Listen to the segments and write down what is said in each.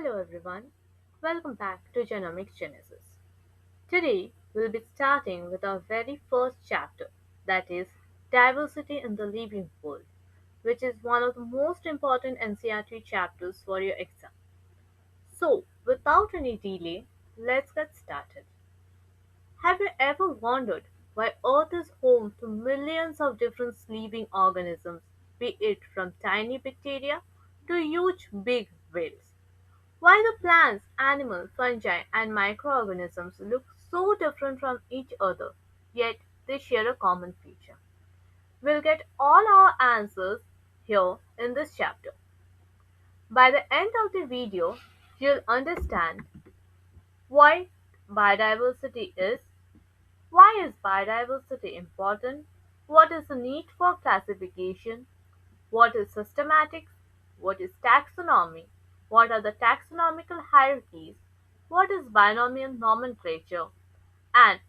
Hello everyone, welcome back to Genomics Genesis. Today we'll be starting with our very first chapter, that is Diversity in the Living World, which is one of the most important NCERT chapters for your exam. So, without any delay, let's get started. Have you ever wondered why Earth is home to millions of different living organisms, be it from tiny bacteria to huge big whales? Why the plants, animals, fungi, and microorganisms look so different from each other, yet they share a common feature? We'll get all our answers here in this chapter. By the end of the video, you'll understand why biodiversity is, why is biodiversity important, what is the need for classification, what is systematics? What is taxonomy? What are the taxonomical hierarchies? What is binomial nomenclature? And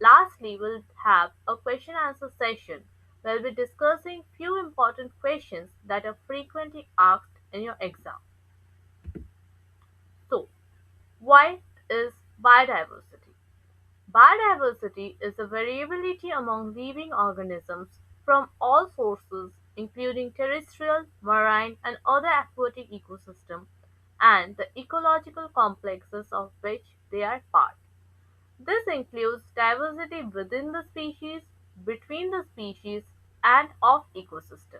lastly, we'll have a question answer session where we'll be discussing few important questions that are frequently asked in your exam. So, what is biodiversity? Biodiversity is the variability among living organisms from all sources, including terrestrial, marine, and other aquatic ecosystems, and the ecological complexes of which they are part. This includes diversity within the species, between the species, and of ecosystem.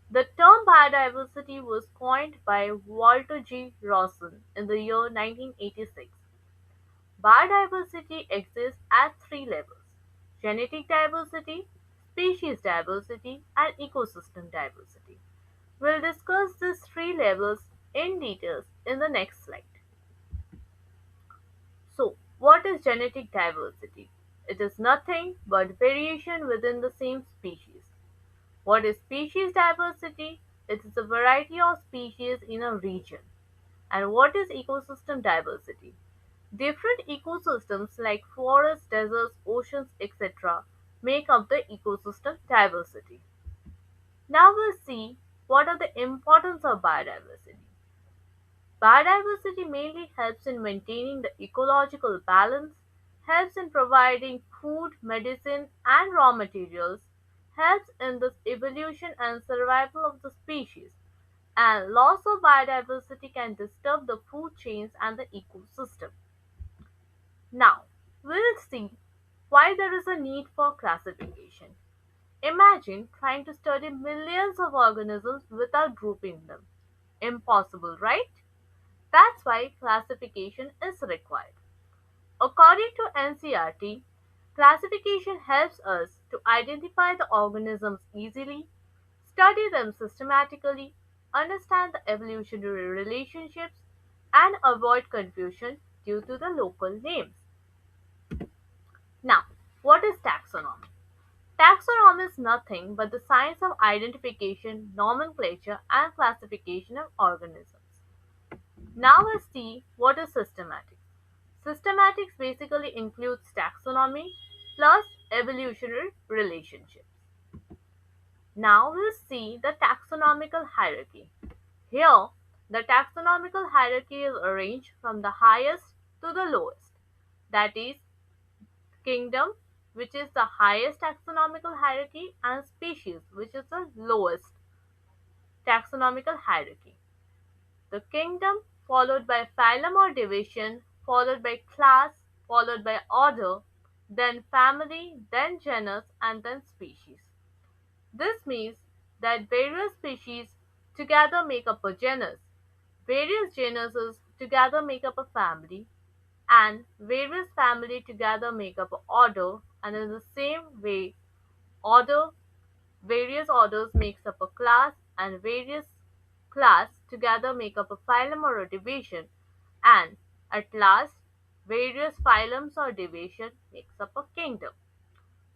The term biodiversity was coined by Walter G. Rawson in the year 1986. Biodiversity exists at three levels: genetic diversity, species diversity, and ecosystem diversity. We'll discuss these three levels in details in the next slide. So, what is genetic diversity? It is nothing but variation within the same species. What is species diversity? It is a variety of species in a region. And what is ecosystem diversity? Different ecosystems like forests, deserts, oceans, etc. make up the ecosystem diversity. Now we'll see what are the importance of biodiversity. Biodiversity mainly helps in maintaining the ecological balance, helps in providing food, medicine, and raw materials, helps in the evolution and survival of the species, and loss of biodiversity can disturb the food chains and the ecosystem. Now, we'll see why there is a need for classification. Imagine trying to study millions of organisms without grouping them. Impossible, right? That's why classification is required. According to NCERT, classification helps us to identify the organisms easily, study them systematically, understand the evolutionary relationships, and avoid confusion due to the local names. Now, what is taxonomy? Taxonomy is nothing but the science of identification, nomenclature, and classification of organisms. Now let's see what is systematics. Systematics basically includes taxonomy plus evolutionary relationships. Now we'll see the taxonomical hierarchy. Here, the taxonomical hierarchy is arranged from the highest to the lowest. That is, kingdom, which is the highest taxonomical hierarchy, and species, which is the lowest taxonomical hierarchy. The kingdom, followed by phylum or division, followed by class, followed by order, then family, then genus, and then species. This means that various species together make up a genus, various genuses together make up a family, and various family together make up an order, and in the same way, order various orders makes up a class, and various class together make up a phylum or a division, and at last, various phylums or division makes up a kingdom.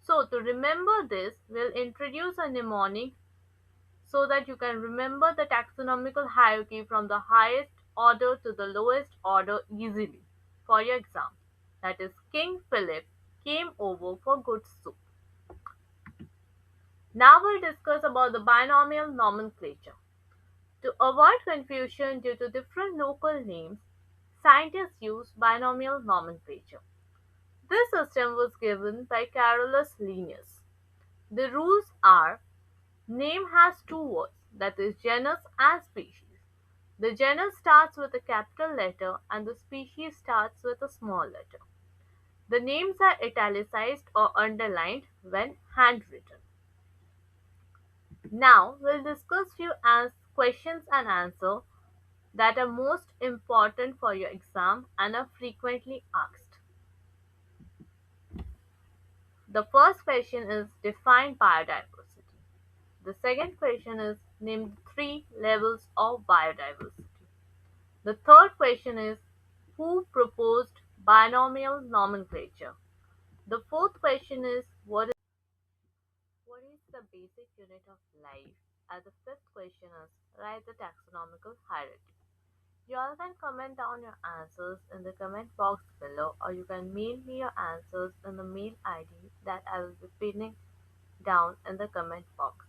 So to remember this, we'll introduce a mnemonic so that you can remember the taxonomical hierarchy from the highest order to the lowest order easily for your exam. That is, King Philip came over for good soup. Now we'll discuss about the binomial nomenclature. To avoid confusion due to different local names, scientists use binomial nomenclature. This system was given by Carolus Linnaeus. The rules are: name has two words, that is, genus and species. The genus starts with a capital letter and the species starts with a small letter. The names are italicized or underlined when handwritten. Now we'll discuss few questions and answers that are most important for your exam and are frequently asked. The first question is define biodiversity. The second question is name three levels of biodiversity. The third question is who proposed binomial nomenclature. The fourth question is what is the basic unit of life? And the fifth question is write the taxonomical hierarchy. You all can comment down your answers in the comment box below, or you can mail me your answers in the mail ID that I will be pinning down in the comment box.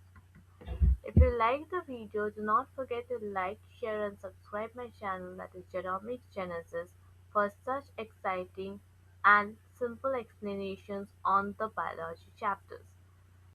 If you like the video, do not forget to like, share and subscribe my channel, that is Genomics Genesis, for such exciting and simple explanations on the biology chapters.